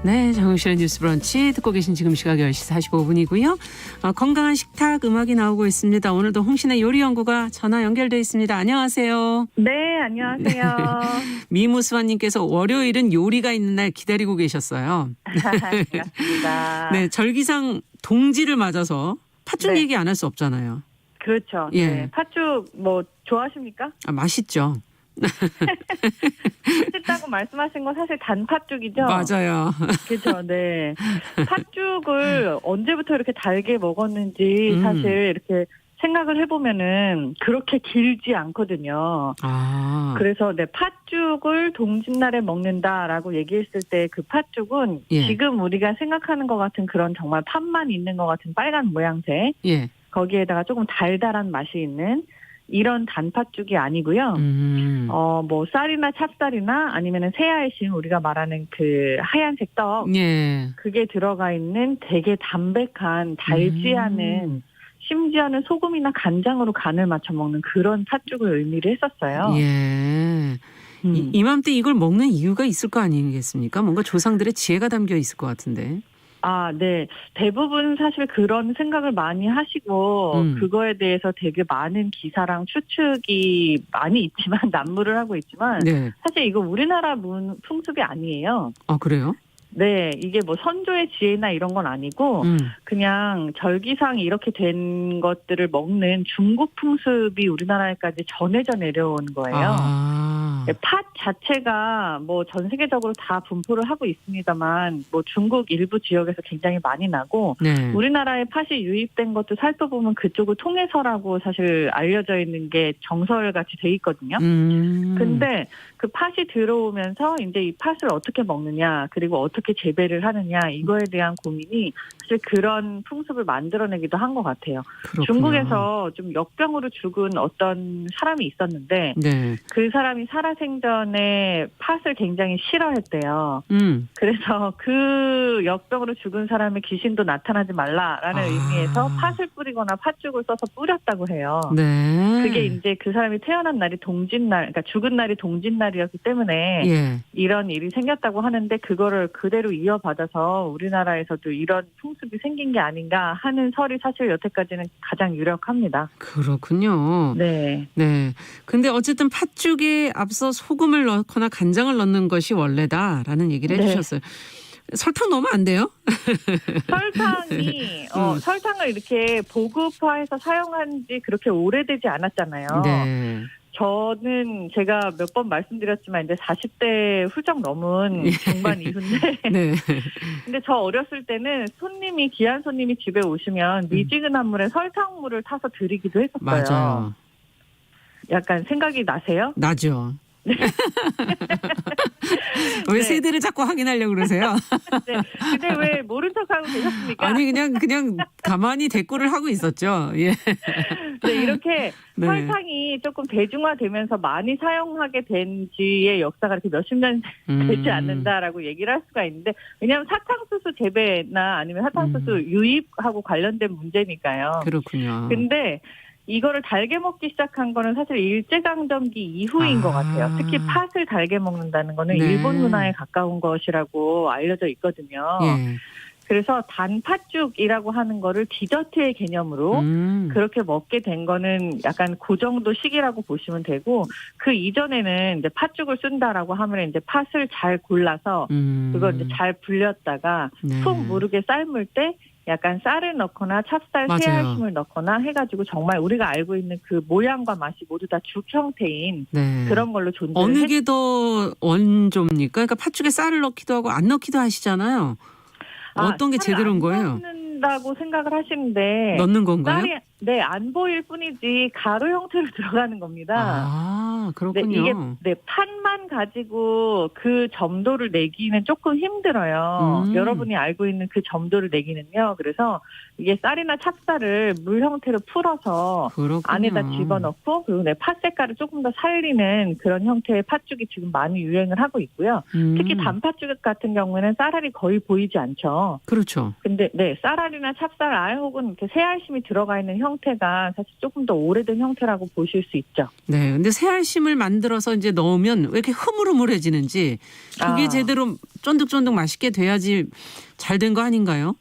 네, 정용실의 뉴스 브런치 듣고 계신 지금 시각 10시 45분이고요. 건강한 식탁 음악이 나오고 있습니다. 오늘도 홍신의 요리연구가 전화 연결돼 있습니다. 안녕하세요. 네, 안녕하세요. 미무수아님께서 월요일은 요리가 있는 날 기다리고 계셨어요. 반갑습니다. 네, 절기상 동지를 맞아서 팥죽 네. 얘기 안 할 수 없잖아요. 그렇죠. 예. 네. 팥죽 뭐 좋아하십니까? 맛있죠. 맛있다고 말씀하신 건 사실 단팥죽이죠? 맞아요. 그렇죠. 네. 팥죽을 언제부터 이렇게 달게 먹었는지 사실 이렇게 생각을 해보면은 그렇게 길지 않거든요. 아, 그래서 네, 팥죽을 동짓날에 먹는다라고 얘기했을 때 그 팥죽은 예. 지금 우리가 생각하는 것 같은 그런 정말 팥만 있는 것 같은 빨간 모양새 예. 거기에다가 조금 달달한 맛이 있는 이런 단팥죽이 아니고요. 뭐 쌀이나 찹쌀이나 아니면은 새알심 우리가 말하는 그 하얀색 떡 예. 그게 들어가 있는 되게 담백한 달지 않은 심지어는 소금이나 간장으로 간을 맞춰 먹는 그런 팥죽을 의미를 했었어요. 예. 이맘때 이걸 먹는 이유가 있을 거 아니겠습니까? 뭔가 조상들의 지혜가 담겨 있을 것 같은데. 아, 네. 대부분 사실 그런 생각을 많이 하시고 그거에 대해서 되게 많은 기사랑 추측이 많이 있지만 난무를 하고 있지만 네. 사실 이거 우리나라 풍습이 아니에요. 아, 그래요? 네, 이게 뭐 선조의 지혜나 이런 건 아니고 그냥 절기상 이렇게 된 것들을 먹는 중국 풍습이 우리나라에까지 전해져 내려온 거예요. 아. 팥 자체가 뭐 전 세계적으로 다 분포를 하고 있습니다만 뭐 중국 일부 지역에서 굉장히 많이 나고 네. 우리나라에 팥이 유입된 것도 살펴보면 그쪽을 통해서라고 사실 알려져 있는 게 정설같이 돼 있거든요. 근데 그 팥이 들어오면서 이제 이 팥을 어떻게 먹느냐 그리고 어떻게 재배를 하느냐 이거에 대한 고민이 사실 그런 풍습을 만들어내기도 한 것 같아요. 그렇구나. 중국에서 좀 역병으로 죽은 어떤 사람이 있었는데 네. 그 사람이 살아생전에 팥을 굉장히 싫어했대요. 그래서 그 역병으로 죽은 사람의 귀신도 나타나지 말라라는 의미에서 팥을 뿌리거나 팥죽을 써서 뿌렸다고 해요. 네. 그게 이제 그 사람이 태어난 날이 동짓날, 그러니까 죽은 날이 동짓날이었기 때문에 예. 이런 일이 생겼다고 하는데 그거를 그대로 이어받아서 우리나라에서도 이런 풍습이 생긴 게 아닌가 하는 설이 사실 여태까지는 가장 유력합니다. 그렇군요. 네. 네. 근데 어쨌든 팥죽에 앞서 소금을 넣거나 간장을 넣는 것이 원래다라는 얘기를 네. 해주셨어요. 설탕 넣으면 안 돼요? 설탕이 설탕을 이렇게 보급화해서 사용한 지 그렇게 오래되지 않았잖아요. 네. 저는 제가 몇 번 말씀드렸지만 이제 40대 훌쩍 넘은 중반 이후인데 네. 근데 저 어렸을 때는 귀한 손님이 집에 오시면 미지근한 물에 설탕물을 타서 드리기도 했었어요. 맞아요. 약간 생각이 나세요? 나죠. 왜 네. 세대를 자꾸 확인하려고 그러세요? 네. 근데 왜 모른 척하고 계셨습니까? 아니 그냥 가만히 대꾸를 하고 있었죠. 예. 네, 이렇게 네. 설탕이 조금 대중화되면서 많이 사용하게 된 지의 역사가 이렇게 몇십 년 되지 않는다라고 얘기를 할 수가 있는데 왜냐하면 사탕수수 재배나 아니면 사탕수수 유입하고 관련된 문제니까요. 그렇군요. 근데 이거를 달게 먹기 시작한 거는 사실 일제강점기 이후인 것 같아요. 특히 팥을 달게 먹는다는 거는 네. 일본 문화에 가까운 것이라고 알려져 있거든요. 예. 그래서 단팥죽이라고 하는 거를 디저트의 개념으로 그렇게 먹게 된 거는 약간 그 정도 시기라고 보시면 되고 그 이전에는 이제 팥죽을 쓴다라고 하면 이제 팥을 잘 골라서 그걸 이제 잘 불렸다가 네. 푹 무르게 삶을 때 약간 쌀을 넣거나 찹쌀, 맞아요. 새알심을 넣거나 해가지고 정말 우리가 알고 있는 그 모양과 맛이 모두 다 죽 형태인 네. 그런 걸로 존재를 어느 게 더 원조입니까? 그러니까 팥죽에 쌀을 넣기도 하고 안 넣기도 하시잖아요. 어떤 게 제대로인 거예요? 넣는다고 생각을 하시는데 넣는 건가요? 쌀이 안 보일 뿐이지 가루 형태로 들어가는 겁니다. 아, 그렇군요. 이게 팥만 가지고 그 점도를 내기는 조금 힘들어요. 여러분이 알고 있는 그 점도를 내기는요. 그래서 이게 쌀이나 찹쌀을 물 형태로 풀어서 그렇군요. 안에다 집어넣고 그리고 팥 색깔을 조금 더 살리는 그런 형태의 팥죽이 지금 많이 유행을 하고 있고요. 특히 단팥죽 같은 경우에는 쌀알이 거의 보이지 않죠. 그렇죠. 근데 쌀알이나 찹쌀알 혹은 이렇게 새알심이 들어가 있는 형태가 사실 조금 더 오래된 형태라고 보실 수 있죠. 네, 근데 새알심 새알심을 만들어서 이제 넣으면 왜 이렇게 흐물흐물해지는지 그게 제대로 쫀득쫀득 맛있게 돼야지 잘 된 거 아닌가요?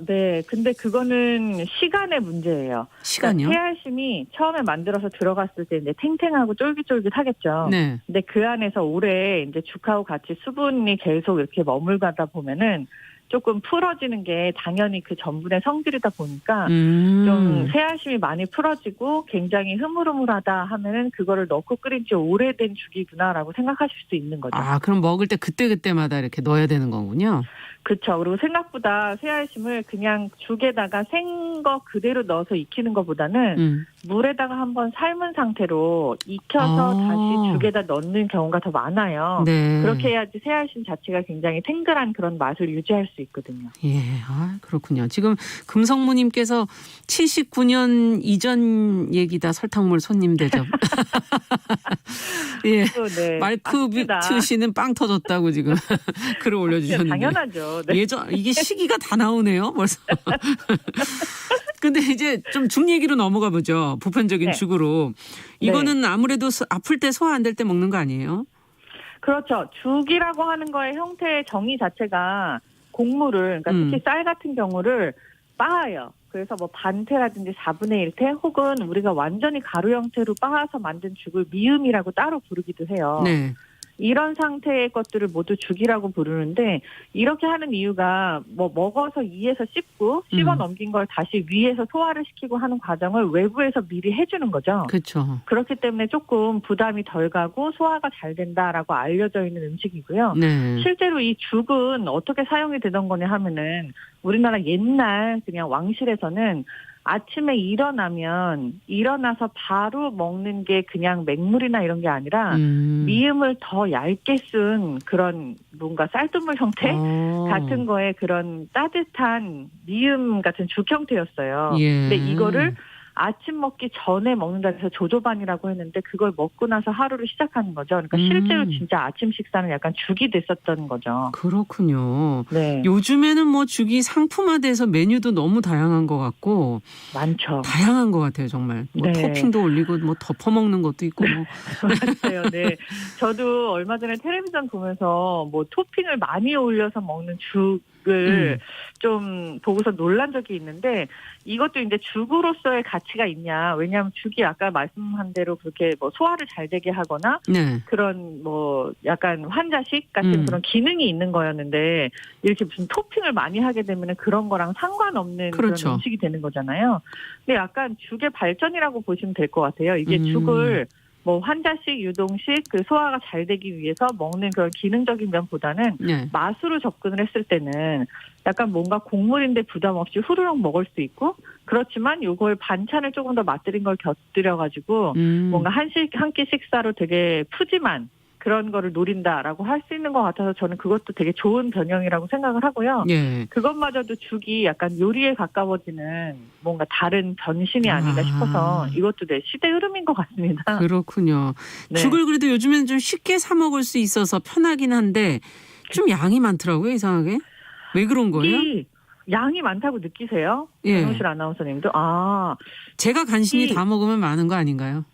네. 근데 그거는 시간의 문제예요. 시간이요? 그러니까 새알심이 처음에 만들어서 들어갔을 때 이제 탱탱하고 쫄깃쫄깃하겠죠. 네. 근데 그 안에서 오래 이제 죽하고 같이 수분이 계속 이렇게 머물가다 보면은 조금 풀어지는 게 당연히 그 전분의 성질이다 보니까 좀 새알심이 많이 풀어지고 굉장히 흐물흐물하다 하면은 그거를 넣고 끓인 지 오래된 죽이구나라고 생각하실 수 있는 거죠. 그럼 먹을 때 그때그때마다 이렇게 넣어야 되는 거군요. 그렇죠. 그리고 생각보다 새알심을 그냥 죽에다가 생 거 그대로 넣어서 익히는 것보다는 물에다가 한번 삶은 상태로 익혀서 다시 죽에다 넣는 경우가 더 많아요. 네. 그렇게 해야지 새알심 자체가 굉장히 탱글한 그런 맛을 유지할 수 있거든요. 예, 그렇군요. 지금 금성무님께서 79년 이전 얘기다 설탕물 손님 대접. 예, 네. 말크뷰트 씨는 빵 터졌다고 지금 글을 올려주셨는데. 당연하죠. 네. 예전 이게 시기가 다 나오네요, 벌써. 근데 이제 좀 죽 얘기로 넘어가 보죠. 보편적인 네. 죽으로. 이거는 아무래도 아플 때 소화 안 될 때 먹는 거 아니에요? 그렇죠. 죽이라고 하는 거의 형태의 정의 자체가 곡물을, 그러니까 특히 쌀 같은 경우를 빻아요. 그래서 뭐 반태라든지 4분의 1태 혹은 우리가 완전히 가루 형태로 빻아서 만든 죽을 미음이라고 따로 부르기도 해요. 네. 이런 상태의 것들을 모두 죽이라고 부르는데 이렇게 하는 이유가 뭐 먹어서 이에서 씹고 씹어 넘긴 걸 다시 위에서 소화를 시키고 하는 과정을 외부에서 미리 해주는 거죠. 그렇죠. 그렇기 때문에 조금 부담이 덜 가고 소화가 잘 된다라고 알려져 있는 음식이고요. 네. 실제로 이 죽은 어떻게 사용이 되던 거냐 하면은 우리나라 옛날 그냥 왕실에서는 아침에 일어나서 바로 먹는 게 그냥 맹물이나 이런 게 아니라 미음을 더 얇게 쓴 그런 뭔가 쌀뜨물 형태 같은 거에 그런 따뜻한 미음 같은 죽 형태였어요. 예. 근데 이거를 아침 먹기 전에 먹는다 해서 조조반이라고 했는데 그걸 먹고 나서 하루를 시작하는 거죠. 그러니까 실제로 진짜 아침 식사는 약간 죽이 됐었던 거죠. 그렇군요. 네. 요즘에는 뭐 죽이 상품화돼서 메뉴도 너무 다양한 것 같고 많죠. 다양한 것 같아요, 정말. 뭐 네. 토핑도 올리고 뭐 덮어 먹는 것도 있고. 뭐. 맞아요. 네. 저도 얼마 전에 텔레비전 보면서 뭐 토핑을 많이 올려서 먹는 죽을 좀 보고서 놀란 적이 있는데 이것도 이제 죽으로서의 가치가 있냐. 왜냐하면 죽이 아까 말씀한 대로 그렇게 뭐 소화를 잘 되게 하거나 네. 그런 뭐 약간 환자식 같은 그런 기능이 있는 거였는데 이렇게 무슨 토핑을 많이 하게 되면 그런 거랑 상관없는 그렇죠. 그런 음식이 되는 거잖아요. 근데 약간 죽의 발전이라고 보시면 될 것 같아요. 이게 죽을 뭐 환자식, 유동식 그 소화가 잘 되기 위해서 먹는 그런 기능적인 면보다는 네. 맛으로 접근을 했을 때는 약간 뭔가 곡물인데 부담 없이 후루룩 먹을 수 있고 그렇지만 요걸 반찬을 조금 더 맛들인 걸 곁들여가지고 뭔가 한 끼 식사로 되게 푸짐한 그런 거를 노린다라고 할 수 있는 것 같아서 저는 그것도 되게 좋은 변형이라고 생각을 하고요. 예. 그것마저도 죽이 약간 요리에 가까워지는 뭔가 다른 변신이 아닌가 싶어서 이것도 네, 시대 흐름인 것 같습니다. 그렇군요. 네. 죽을 그래도 요즘에는 좀 쉽게 사 먹을 수 있어서 편하긴 한데 좀 양이 많더라고요, 이상하게. 왜 그런 거예요? 양이 많다고 느끼세요? 예. 정우실 아나운서님도? 제가 간신히 다 먹으면 많은 거 아닌가요?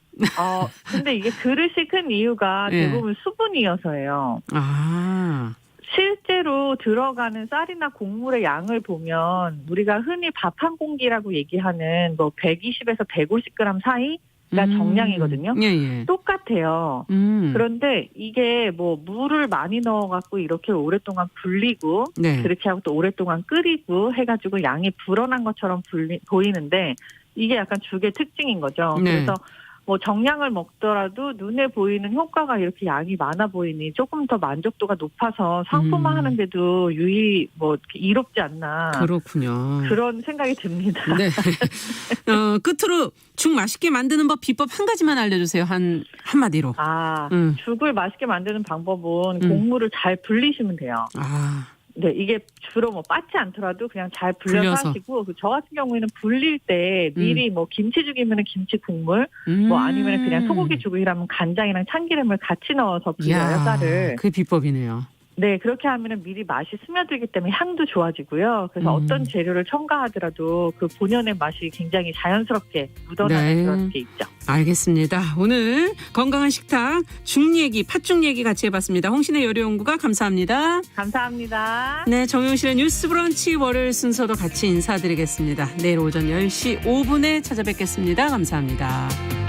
근데 이게 그릇이 큰 이유가 예. 대부분 수분이어서예요. 실제로 들어가는 쌀이나 곡물의 양을 보면 우리가 흔히 밥 한 공기라고 얘기하는 뭐 120에서 150g 사이가 정량이거든요. 예. 똑같아요. 그런데 이게 뭐 물을 많이 넣어갖고 이렇게 오랫동안 불리고 네. 그렇게 하고 또 오랫동안 끓이고 해가지고 양이 불어난 것처럼 보이는데 이게 약간 죽의 특징인 거죠. 네. 그래서 뭐 정량을 먹더라도 눈에 보이는 효과가 이렇게 양이 많아 보이니 조금 더 만족도가 높아서 상품화하는데도 이롭지 않나. 그렇군요. 그런 생각이 듭니다. 네. 끝으로 죽 맛있게 만드는 법 비법 한 가지만 알려주세요. 한마디로. 죽을 맛있게 만드는 방법은 곡물을 잘 불리시면 돼요. 네, 이게 주로 뭐 빻지 않더라도 그냥 잘 불려서 하시고, 저 같은 경우에는 불릴 때 미리 뭐 김치죽이면은 김치 국물, 뭐 아니면 그냥 소고기 죽이라면 간장이랑 참기름을 같이 넣어서 불려요, 쌀을. 그 비법이네요. 네, 그렇게 하면은 미리 맛이 스며들기 때문에 향도 좋아지고요. 그래서 어떤 재료를 첨가하더라도 그 본연의 맛이 굉장히 자연스럽게 묻어나는 네. 그런 게 있죠. 알겠습니다. 오늘 건강한 식탁 죽 얘기, 팥죽 얘기 같이 해봤습니다. 홍신의 요리연구가 감사합니다. 감사합니다. 네, 정용실의 뉴스 브런치 월요일 순서도 같이 인사드리겠습니다. 내일 오전 10시 5분에 찾아뵙겠습니다. 감사합니다.